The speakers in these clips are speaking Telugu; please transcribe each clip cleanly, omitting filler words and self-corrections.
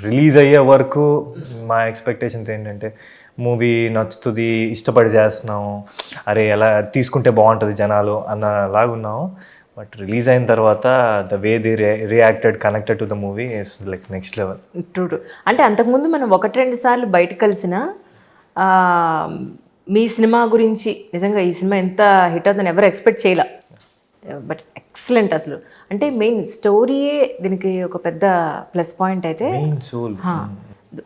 రిలీజ్ అయ్యే వరకు మా ఎక్స్పెక్టేషన్స్ ఏంటంటే మూవీ నచ్చుతుంది, ఇష్టపడి చేస్తున్నాం, అరే ఎలా తీసుకుంటే బాగుంటుంది జనాలు అన్నలాగా ఉన్నాము. బట్ రిలీజ్ అయిన తర్వాత the way they reacted connected to the movie is like next level. True. అంటే అంతకుముందు మనం 1-2 సార్లు బయట కలిసిన మీ సినిమా గురించి నిజంగా ఈ సినిమా ఎంత హిట్ అవుతుందని ఎవరు ఎక్స్పెక్ట్ చేయలే. బట్ ఎక్సలెంట్ అసలు. అంటే మెయిన్ స్టోరీయే దీనికి ఒక పెద్ద ప్లస్ పాయింట్ అయితే.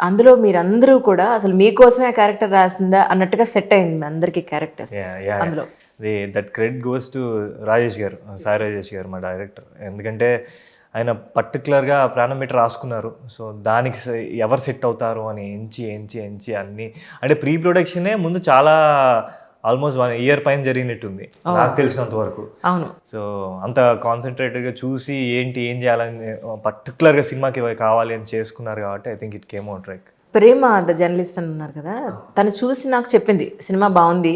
అందులో మీరందరూ కూడా అసలు మీకోసమే క్యారెక్టర్ రాసిందా అన్నట్టుగా సెట్ అయింది మీ అందరికి క్యారెక్టర్స్ అందులో. That credit goes to Rajesh గారు, సాయి రాజేష్ గారు మా డైరెక్టర్. ఎందుకంటే ఆయన పర్టికులర్గా ప్రాణం పెట్టి రాసుకున్నారు. సో దానికి ఎవరు సెట్ అవుతారు అని ఎంచి అన్నీ, అంటే ప్రీ ప్రొడక్షనే ముందు చాలా ఆల్మోస్ట్ 1 year పైన జరిగినట్టుంది నాకు తెలిసినంత వరకు. అవును. సో అంత కాన్సన్ట్రేటెడ్గా చూసి ఏం చేయాలని పర్టికులర్గా సినిమాకి కావాలి అని చేసుకున్నారు కాబట్టి I think it came out right. Prema the journalist అని ఉన్నారు కదా, తను చూసి నాకు చెప్పింది సినిమా బాగుంది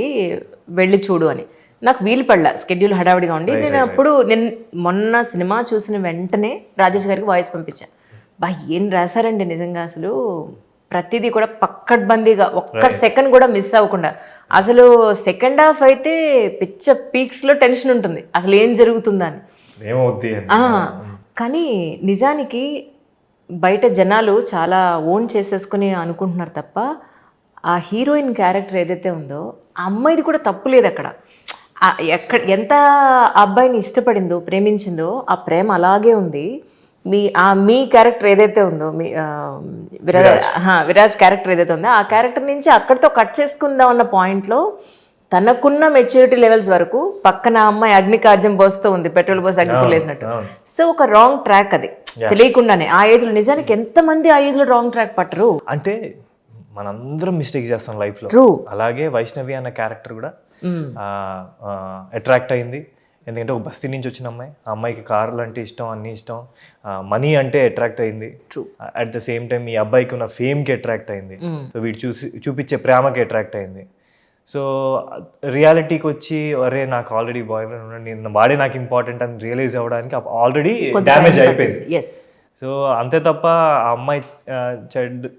వెళ్ళి చూడు అని. నాకు వీలు పడలా, స్కెడ్యూల్ హడావిడిగా ఉండి. నేను మొన్న సినిమా చూసిన వెంటనే రాజేష్ గారికి వాయిస్ పంపించాను. ఏం రాశారండి నిజంగా, అసలు ప్రతిదీ కూడా పక్కడ్బందీగా ఒక్క సెకండ్ కూడా మిస్ అవ్వకుండా. అసలు సెకండ్ హాఫ్ అయితే పిచ్చ పీక్స్లో టెన్షన్ ఉంటుంది అసలు ఏం జరుగుతుందా అని. కానీ నిజానికి బయట జనాలు చాలా ఓన్ చేసేసుకుని అనుకుంటున్నారు తప్ప ఆ హీరోయిన్ క్యారెక్టర్ ఏదైతే ఉందో ఆ అమ్మాయిది కూడా తప్పు లేదు అక్కడ. ఎంత ఆ అబ్బాయిని ఇష్టపడిందో ప్రేమించిందో ఆ ప్రేమ అలాగే ఉంది. మీ క్యారెక్టర్ ఏదైతే ఉందో విరాజ్ క్యారెక్టర్ ఏదైతే ఉందో ఆ క్యారెక్టర్ నుంచి అక్కడితో కట్ చేసుకుందాం అన్న పాయింట్లో తనకున్న మెచ్యూరిటీ లెవెల్స్ వరకు పక్కన అమ్మాయి అగ్నికార్జం పోస్తూ ఉంది, పెట్రోల్ పోసి అగ్ని వేసినట్టు. సో ఒక రాంగ్ ట్రాక్ అది తెలియకుండానే. ఆ ఏజ్ లో నిజానికి ఎంతమంది ఆ ఏజ్ లో రాంగ్ ట్రాక్ పట్టరు? అంటే మనందరం మిస్టేక్ చేస్తాం లైఫ్ లో. అలాగే వైష్ణవి అన్న క్యారెక్టర్ కూడా అట్రాక్ట్ అయింది. ఎందుకంటే ఒక బస్తీ నుంచి వచ్చిన అమ్మాయి, ఆ అమ్మాయికి కార్లు అంటే ఇష్టం, అన్నీ ఇష్టం, మనీ అంటే అట్రాక్ట్ అయింది. అట్ ద సేమ్ టైం ఈ అబ్బాయికి ఉన్న ఫేమ్కి అట్రాక్ట్ అయింది. సో వీడు చూపించే ప్రేమకి అట్రాక్ట్ అయింది. సో రియాలిటీకి వచ్చి అరే నాకు ఆల్రెడీ బాయ్ ఫ్రెండ్ ఉన్నాడు, నేను వాడే నాకు ఇంపార్టెంట్ అని రియలైజ్ అవ్వడానికి ఆల్రెడీ డ్యామేజ్ అయిపోయింది. సో అంతే తప్ప ఆ అమ్మాయి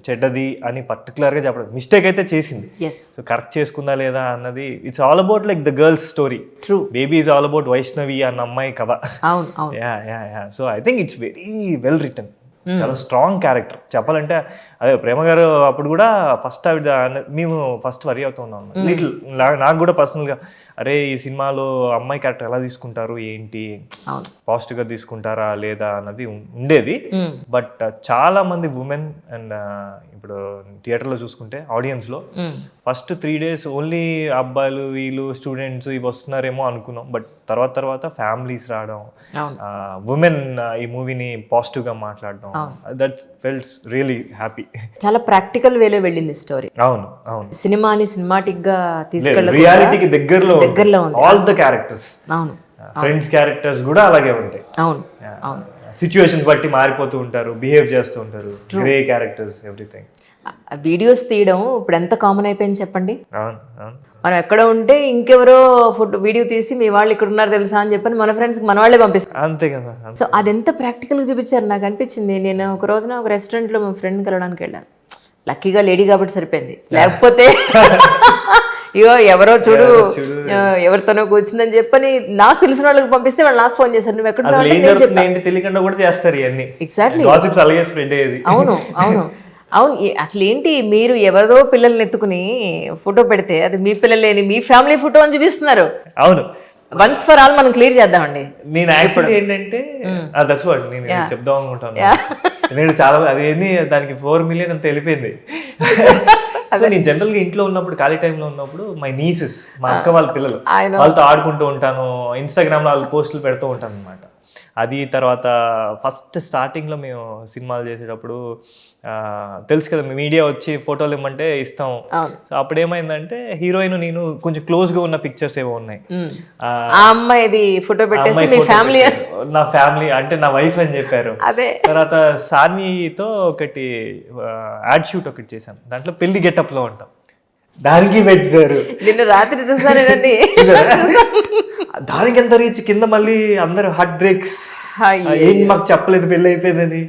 చెడ్డది అని పర్టికులర్గా చెప్పడం మిస్టేక్ అయితే చేసింది. సో కరెక్ట్ చేసుకుందా లేదా అన్నది it's all about like the girl's story. Baby is all about Vaishnavi అన్న అమ్మాయి కథ. So I think it's very well written, చాలా స్ట్రాంగ్ క్యారెక్టర్. చెప్పాలంటే అదే ప్రేమ గారు అప్పుడు కూడా ఫస్ట్ మేము ఫస్ట్ వరీ అవుతూ ఉన్నాం లిటిల్. నాకు కూడా పర్సనల్గా అరే ఈ సినిమాలో అమ్మాయి క్యారెక్టర్ ఎలా తీసుకుంటారు, ఏంటి పాజిటివ్గా తీసుకుంటారా లేదా అన్నది ఉండేది. బట్ చాలా మంది ఉమెన్ అండ్ ఇప్పుడు థియేటర్లో చూసుకుంటే ఆడియన్స్లో ఫస్ట్ 3 days ఓన్లీ అబ్బాయిలు వీళ్ళు స్టూడెంట్స్ ఇవి వస్తున్నారేమో అనుకున్నాం. బట్ తర్వాత ఫ్యామిలీస్ రావడం, ఉమెన్ ఈ మూవీని పాజిటివ్గా మాట్లాడడం, దట్ ఫెల్ట్స్ రియలీ హ్యాపీ. చాలా ప్రాక్టికల్ వేలో వెళ్ళింది స్టోరీ. అవును. సినిమాని సినిమాటిక్ గా తీసుకెళ్ళి రియాలిటీకి దగ్గరలో ఉంది ఆల్ ద క్యారెక్టర్స్. అవును. ఫ్రెండ్స్ క్యారెక్టర్స్ కూడా అలాగే ఉంటాయి. అవును. సిచ్యువేషన్స్ బట్టి మారిపోతూ ఉంటారు, బిహేవ్ చేస్తూ ఉంటారు. Grey characters, everything. వీడియోస్ తీయడం ఇప్పుడు ఎంత కామన్ అయిపోయింది చెప్పండి. అవును. మనం ఎక్కడ ఉంటే ఇంకెవరో వీడియో తీసి మీ వాళ్ళు ఇక్కడ ఉన్నారు తెలుసా అని చెప్పని మన ఫ్రెండ్స్కి మన వాళ్ళే పంపిస్తారు. అంతే కదా. సో అదెంత ప్రాక్టికల్గా చూపించారు నాకు అనిపించింది. నేను ఒక రోజున ఒక రెస్టారెంట్లో మా ఫ్రెండ్ కలవడానికి వెళ్ళాను. లక్కీగా లేడీ కాబట్టి సరిపోయింది, లేకపోతే ఇగో ఎవరో చూడు ఎవరితోనో కూర్చుందని చెప్పని నాకు తెలిసిన వాళ్ళకి పంపిస్తే వాళ్ళు నాకు ఫోన్ చేశారు, నువ్వు ఎక్కడ తెలియకుండా కూడా చేస్తారు ఇవన్నీ. ఎగ్జాక్ట్లీ. అవును. అసలు ఏంటి, మీరు ఎవరో పిల్లల్ని ఎత్తుకుని ఫోటో పెడితే అది మీ పిల్లలేని మీ ఫ్యామిలీ ఫోటో అని చూపిస్తున్నారు. అవును. వన్స్ ఫర్ ఆల్ మనం క్లియర్ చేద్దామండి. నేను యాక్చువల్లీ ఏంటంటే దట్స్ వాట్ నేను చెప్దాం అనుకుంటాను. నేను చాలా అదేంటి దానికి 4 million అంత వెళ్ళిపోయింది. సో నేను జనరల్గా ఇంట్లో ఉన్నప్పుడు ఖాళీ టైంలో ఉన్నప్పుడు మై నీసెస్, మా అక్క వాళ్ళ పిల్లలు, వాళ్ళతో ఆడుకుంటూ ఉంటాను. ఇన్స్టాగ్రామ్లో వాళ్ళు పోస్టులు పెడుతూ ఉంటాను అనమాట. అది తర్వాత ఫస్ట్ స్టార్టింగ్లో మేము సినిమాలు చేసేటప్పుడు తెలుసు కదా మీడియా వచ్చి ఫోటోలు ఇమ్మంటే ఇస్తాం. సో అప్పుడు ఏమైందంటే హీరోయిన్ నేను కొంచెం క్లోజ్గా ఉన్న పిక్చర్స్ ఏవో ఉన్నాయి. నా ఫ్యామిలీ అంటే నా వైఫ్ అని చెప్పారు. తర్వాత సాన్వితో ఒకటి యాడ్ షూట్ ఒకటి చేశాను, దాంట్లో పెళ్లి గెటప్లో ఉంటాం, దానికి పెట్టారు. నిన్న రాత్రి చూసానండి. దానికి ఎంత రీచ్, కింద మళ్ళీ అందరు హార్ట్ బ్రేక్స్, ఏంటి మాకు చెప్పలేదు పెళ్ళి అయిపోయిందని.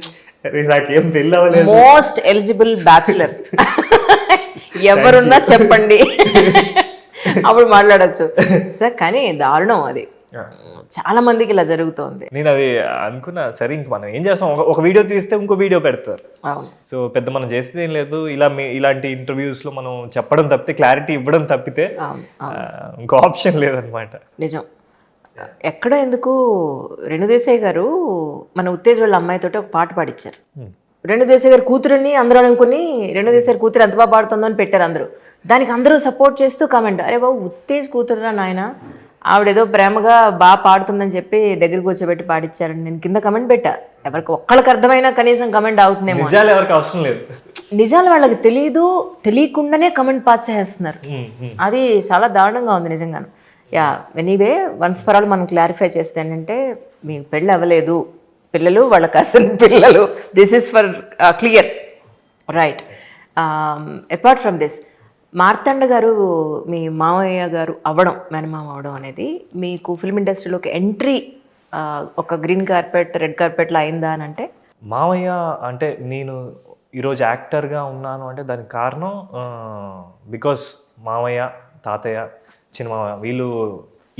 నాకేం పెళ్ళి అవ్వలేదు. మోస్ట్ ఎలిజిబుల్ బ్యాచులర్ ఎవరున్నా చెప్పండి అప్పుడు మాట్లాడచ్చు సార్. కానీ దారుణం అది, చాలా మందికి ఇలా జరుగుతోంది. నేను అది అనుకున్నా, సరే ఇంక మనం ఏం చేస్తాం, ఒక వీడియో తీస్తే ఇంకో వీడియో పెడతారు. అవును. సో పెద్ద మనం చేసేది ఏం లేదు, ఇలాంటి ఇంటర్వ్యూస్లో మనం చెప్పడం తప్పితే, క్లారిటీ ఇవ్వడం తప్పితే ఇంకో ఆప్షన్ లేదనమాట. నిజం. ఎక్కడ ఎందుకు రేణుదేశాయ్ గారు మన ఉత్తేజ్ వాళ్ళ అమ్మాయితో ఒక పాట పాడిచ్చారు. రేణుదేశాయ్ గారు కూతురుని అందరూ అనుకుని రేణుదేశాయ్ కూతురు ఎంత బాగా పాడుతుందో అని పెట్టారు అందరూ. దానికి అందరూ సపోర్ట్ చేస్తూ కామెంట్, అరే బాబు ఉత్తేజ్ కూతురురా నాయన, ఆవిడేదో ప్రేమగా బాగా పాడుతుందని చెప్పి దగ్గర కూర్చోబెట్టి పాడిచ్చారని నేను కింద కమెంట్ పెట్టా. ఎవరికి ఒక్కళ్ళకి అర్థమైనా కనీసం కమెంట్ అవుతుందేమో. నిజాలు ఎవరికి అవసరం లేదు, నిజాలు వాళ్ళకి తెలియదు, తెలియకుండానే కమెంట్ పాస్ చేస్తున్నారు. అది చాలా దారుణంగా ఉంది నిజంగాను. Yeah anyway, once for all మనం క్లారిఫై చేస్తే ఏంటంటే, మీ పెళ్ళి అవ్వలేదు, పిల్లలు వాళ్ళ కజిన్ పిల్లలు, this is for clear right. Apart from this, Martanda garu మీ మామయ్య గారు అవ్వడం, మేనమామ అవ్వడం అనేది మీకు ఫిల్మ్ ఇండస్ట్రీలోకి ఎంట్రీ ఒక గ్రీన్ కార్పెట్ రెడ్ కార్పెట్లో అయిందా అని అంటే? మామయ్య అంటే నేను ఈరోజు యాక్టర్గా ఉన్నాను అంటే దానికి కారణం బికాస్ మామయ్య, తాతయ్య, చిన్న మామయ్య వీళ్ళు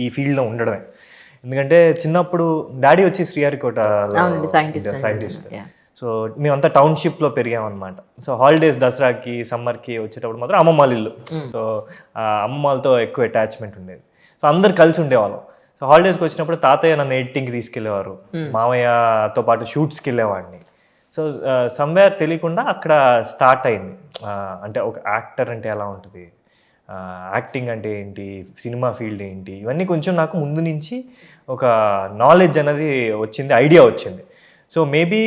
ఈ ఫీల్డ్లో ఉండడమే. ఎందుకంటే చిన్నప్పుడు డాడీ వచ్చి శ్రీహరికోట సైంటిస్ట్. సో మేమంతా టౌన్షిప్లో పెరిగామన్నమాట. సో హాలిడేస్, దసరాకి, సమ్మర్కి వచ్చేటప్పుడు మాత్రం అమ్మమ్మ వాళ్ళ ఇల్లు. సో అమ్మమ్మలతో ఎక్కువ అటాచ్మెంట్ ఉండేది. సో అందరు కలిసి ఉండేవాళ్ళం. సో హాలిడేస్కి వచ్చినప్పుడు తాతయ్య నన్ను ఎడిటింగ్కి తీసుకెళ్లేవారు, మామయ్యతో పాటు షూట్స్కి వెళ్ళేవాడిని. సో సమ్వేర్ తెలియకుండా అక్కడ స్టార్ట్ అయింది. అంటే ఒక యాక్టర్ అంటే ఎలా ఉంటుంది, యాక్టింగ్ అంటే ఏంటి, సినిమా ఫీల్డ్ ఏంటి, ఇవన్నీ కొంచెం నాకు ముందు నుంచి ఒక నాలెడ్జ్ అనేది వచ్చింది, ఐడియా వచ్చింది. సో మేబీ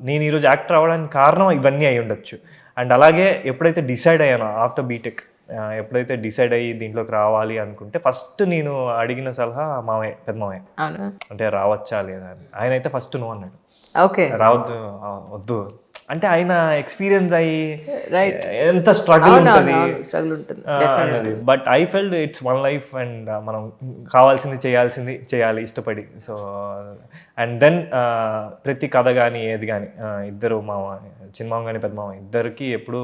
నేను ఈరోజు యాక్టర్ అవ్వడానికి కారణం ఇవన్నీ అయి ఉండొచ్చు. అండ్ అలాగే ఎప్పుడైతే డిసైడ్ అయ్యానో ఆఫ్టర్ బీటెక్, ఎప్పుడైతే డిసైడ్ అయ్యి దీంట్లోకి రావాలి అనుకుంటే ఫస్ట్ నేను అడిగిన సలహా మామయ్య, పెద్ద మామయ్య, అంటే రావచ్చా లేదా అని. ఆయన అయితే ఫస్ట్ నో అన్నాడు. ఓకే, రావద్దు, వద్దు అంటే. ఆయన ఎక్స్పీరియన్స్ అయ్యి ఎంత స్ట్రగుల్ ఉంటుంది. But I felt it's one life and మనం కావాల్సింది చేయాలి ఇష్టపడి. సో అండ్ దెన్ ప్రతి కథ కానీ ఏది కానీ ఇద్దరు చిన్నమామ కానీ పెద్ద మామ ఇద్దరికి ఎప్పుడు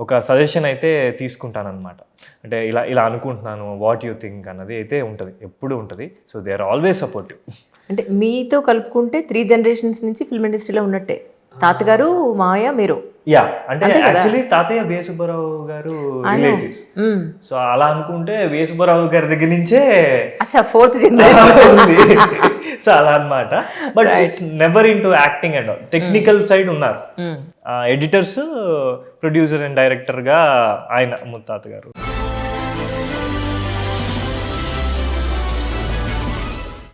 ఒక సజెషన్ అయితే తీసుకుంటాను అనమాట. అంటే ఇలా అనుకుంటున్నాను, వాట్ యూ థింక్ అన్నది అయితే ఉంటుంది, ఎప్పుడు ఉంటుంది. So they are always supportive. అంటే మీతో కలుపుకుంటే 3 generations నుంచి ఫిల్మ్ ఇండస్ట్రీలో ఉన్నట్టే, తాతగారు, మావయ్య, మీరు. యా, అంటే యాక్చువల్లీ తాతయ్య వేసుబ్బరావు గారు రిలేటివ్స్. సో అలా అనుకుంటే వేసుబ్బరావు గారి దగ్గర నుంచే 4th generation. సో అలా అనమాట. But it's never in to acting and technical side ఉన్నారు. ఎడిటర్స్, ప్రొడ్యూసర్ అండ్ డైరెక్టర్ గా ఆయన ముత్తాత గారు.